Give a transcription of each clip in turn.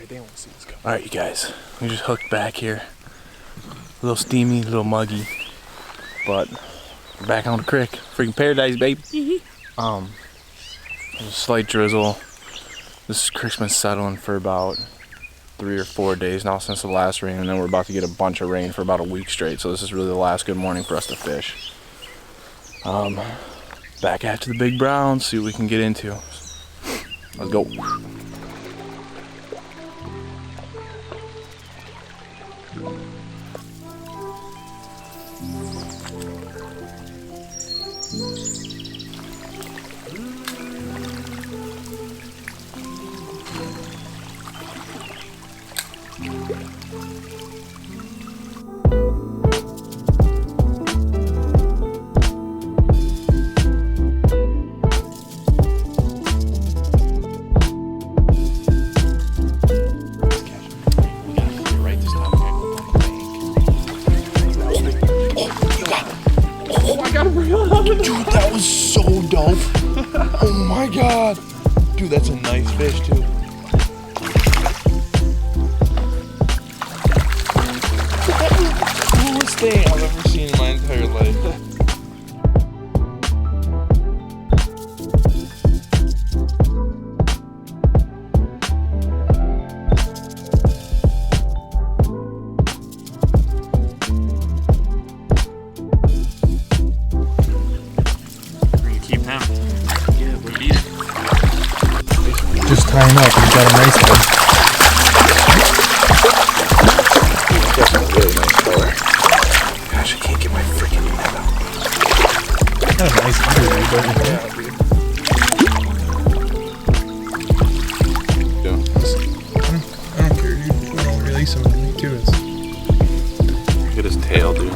they won't see us coming. Alright, you guys, we just hooked back here. A little steamy, a little muggy, but we're back on the creek. Freaking paradise, baby. There's a slight drizzle. This creek's been settling for about 3 or 4 days now since the last rain, and then we're about to get a bunch of rain for about a week straight, so this is really the last good morning for us to fish. Back after the big brown, see what we can get into. Let's go. Dude, that was so dope. Oh my god. Dude, that's a nice fish too. That was the coolest thing I've ever seen in my entire life. Just tie him up, we've got a nice one. That's a really nice color. Gosh, I can't get my freaking net out. Kind of nice color, dude, don't you think? I don't care, dude. I'll release him and make to us. Look at his tail, dude.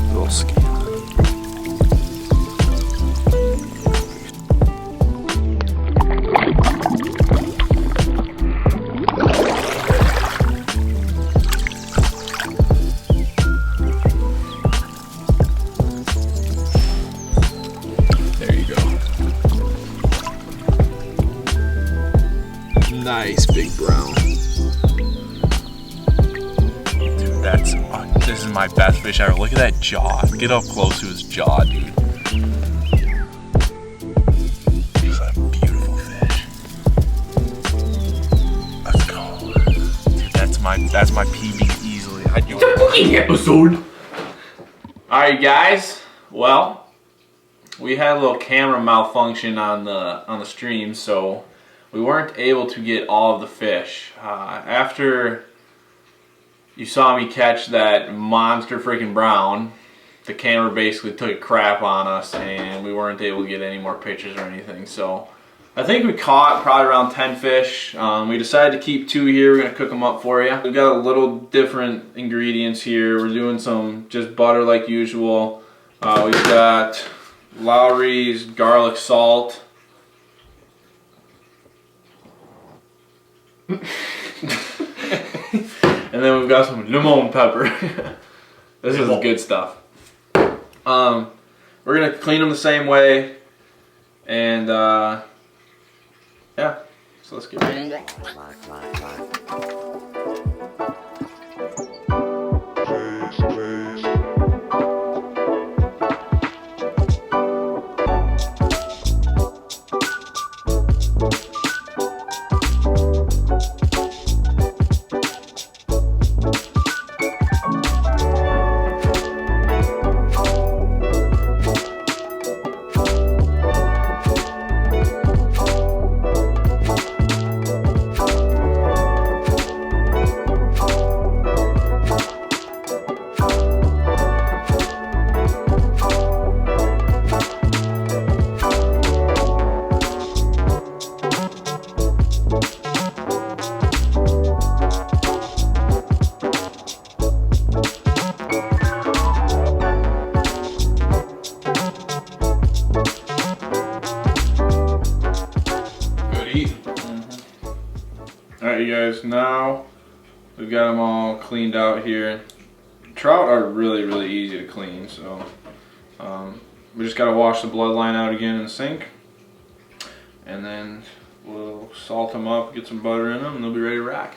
Little skin. Nice big brown. Dude, this is my best fish ever. Look at that jaw. Get up close to his jaw, dude. Just a beautiful fish. Let's go. Dude, that's my PB easily. Episode. Alright guys, well, we had a little camera malfunction on the stream, so we weren't able to get all of the fish. After you saw me catch that monster freaking brown, the camera basically took a crap on us and we weren't able to get any more pictures or anything. So I think we caught probably around 10 fish. We decided to keep 2 here. We're going to cook them up for you. We've got a little different ingredients here. We're doing some just butter like usual. We've got Lowry's garlic salt. And then we've got some lemon pepper. This is good stuff. We're gonna clean them the same way, and yeah. So let's get ready. Alright you guys, now we've got them all cleaned out here. Trout are really easy to clean, so we just got to wash the bloodline out again in the sink, and then We'll salt them up, get some butter in them, and they'll be ready to rock.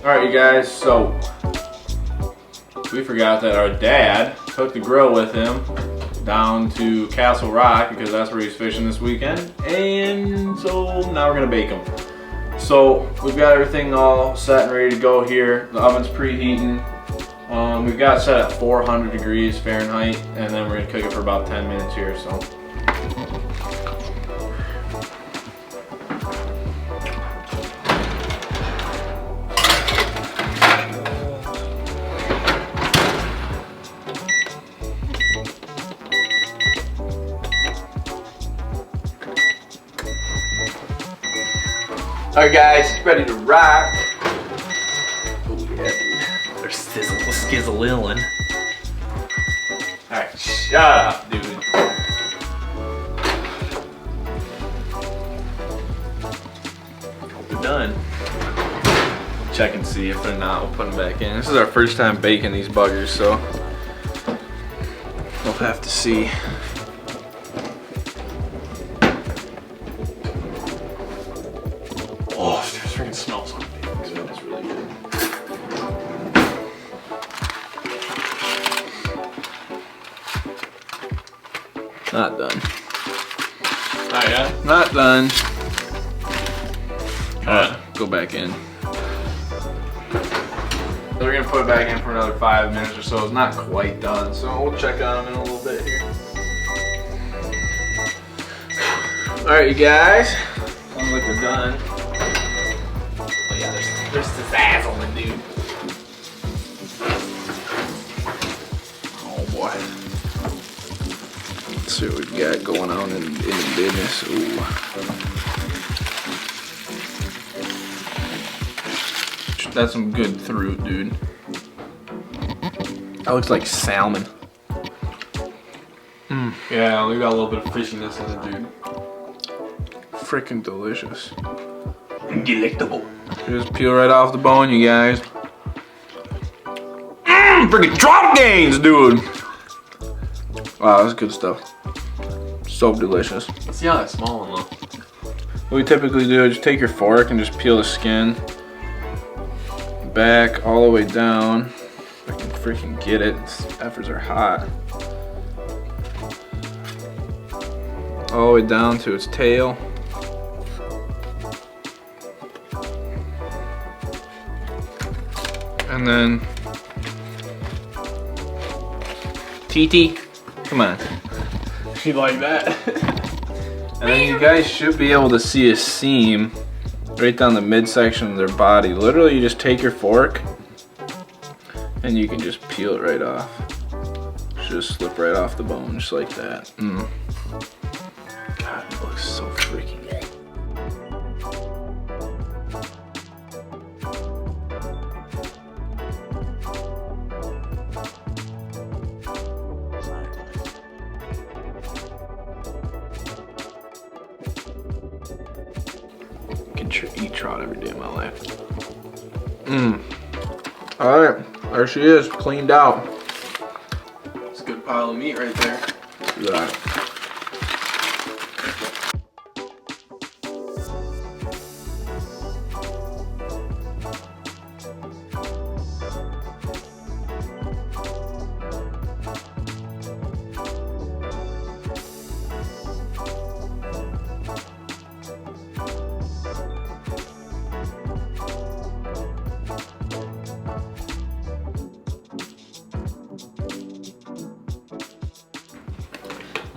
Alright, you guys, so we forgot that our dad took the grill with him down to Castle Rock because that's where he's fishing this weekend, and so now we're gonna bake them. So we've got everything all set and ready to go here. The oven's preheating. We've got it set at 400 degrees Fahrenheit, and then we're gonna cook it for about 10 minutes here. So. Alright guys, ready to rock. Oh yeah, dude. They're skizzling. Alright, shut up, dude. Hope we're done. Check and see if they're not, we'll put them back in. This is our first time baking these buggers, so we'll have to see. Oh, it freaking smells so big. So that's really good. Not done. Not yet. Not done. Alright, go back in. We're gonna put it back in for another 5 minutes or so. It's not quite done, so we'll check on them in a little bit here. Alright, you guys. Sounds like we're done. Oh yeah, there's sizzling, dude. Oh boy. Let's see what we've got going on in the business. Ooh. That's some good throat, dude. That looks like salmon. Yeah, we got a little bit of fishiness in it, dude. Freaking delicious. Delectable. Just peel right off the bone, you guys. Freaking drop gains, dude. Wow, that's good stuff. So delicious. Let's see how that small one though. What we typically do is just take your fork and just peel the skin back all the way down. If I can freaking get it. These efforts are hot. All the way down to its tail. And then TT, come on. You like that? And then you guys should be able to see a seam right down the midsection of their body. Literally, you just take your fork and you can just peel it right off. Just slip right off the bone, just like that. God, it looks so freaking good. Eat trout every day of my life. Alright, there she is, cleaned out. It's a good pile of meat right there. Let's do that.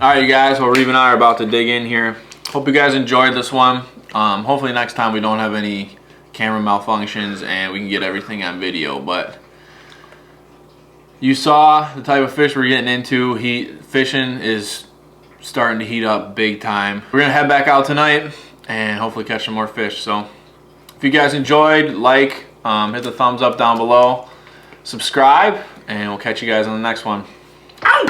Alright, you guys, well, Reeve and I are about to dig in here. Hope you guys enjoyed this one. Hopefully next time we don't have any camera malfunctions and we can get everything on video. But you saw the type of fish we're getting into. Fishing is starting to heat up big time. We're gonna head back out tonight and hopefully catch some more fish. So if you guys enjoyed, like, hit the thumbs up down below, subscribe, and we'll catch you guys on the next one. Ow!